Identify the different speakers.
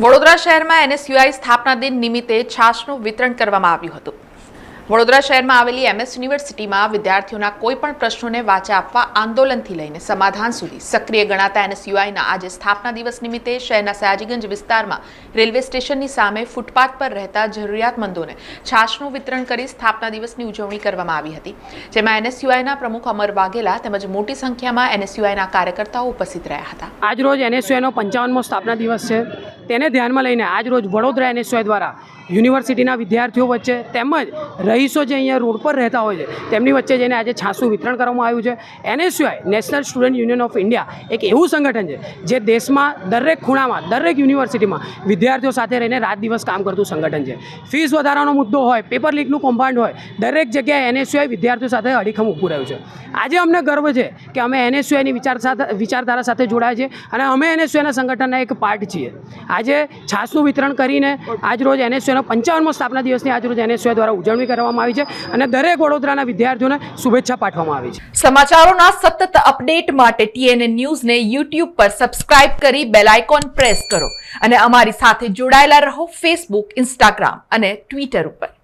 Speaker 1: વડોદરા શહેરમાં એનએસયુઆઈ સ્થાપના દિન નિમિત્તે છાશનું વિતરણ કરવામાં આવ્યું હતું। વડોદરા શહેરમાં આવેલી એમએસ યુનિવર્સિટીમાં વિદ્યાર્થીઓના કોઈપણ પ્રશ્નોને વાચા આપવા આંદોલનથી લઈને સમાધાન સુધી સક્રિય ગણાતા એનએસયુઆઈના આજે સ્થાપના દિવસ નિમિત્તે શહેરના સયાજીગંજ વિસ્તારમાં રેલવે સ્ટેશનની સામે ફૂટપાથ પર રહેતા જરૂરિયાતમંદોને છાશનું વિતરણ કરી સ્થાપના દિવસની ઉજવણી કરવામાં આવી હતી, જેમાં એનએસયુઆઈના પ્રમુખ અમર વાઘેલા તેમજ મોટી સંખ્યામાં એનએસયુઆઈના કાર્યકર્તાઓ ઉપસ્થિત રહ્યા હતા।
Speaker 2: આજરોજ એનએસયુઆઈનો 55મો સ્થાપના દિવસ છે, તેને ધ્યાનમાં લઈને આજરોજ વડોદરા એનએસયુઆઈ દ્વારા યુનિવર્સિટીના વિદ્યાર્થીઓ વચ્ચે તેમજ રહીશો જે અહીંયા રોડ પર રહેતા હોય છે તેમની વચ્ચે જઈને આજે છાશનું વિતરણ કરવામાં આવ્યું છે। NSUI national student union of India એક એવું સંગઠન છે જે દેશમાં દરેક ખૂણામાં દરેક યુનિવર્સિટીમાં વિદ્યાર્થીઓ સાથે રહીને રાત દિવસ કામ કરતું સંગઠન છે। ફીસ વધારાનો મુદ્દો હોય, પેપર લીકનું કૌભાંડ હોય, દરેક જગ્યાએ એનએસયુઆઈ વિદ્યાર્થીઓ સાથે અડીખમ ઊભું રહ્યું છે। આજે અમને ગર્વ છે કે અમે એનએસયુઆઈની વિચારધારા સાથે જોડાયા છીએ અને અમે એનએસયુઆઈના સંગઠનના એક પાર્ટ છીએ। આજે છાશનું વિતરણ કરીને આજરોજ એનએસયુઆઈનો 55મો સ્થાપના દિવસની આજરોજ એનએસયુઆઈ દ્વારા ઉજવણી કરવામાં આવી છે અને દરેક વડોદરાના વિદ્યાર્થીઓને શુભેચ્છા પાઠવવામાં આવી છે।
Speaker 1: સમાચારોના સતત અપડેટ માટે TNN ન્યૂઝને YouTube પર સબસ્ક્રાઇબ કરી બેલ આઇકોન પ્રેસ કરો અને અમારી સાથે જોડાયેલા રહો Facebook, Instagram અને Twitter ઉપર।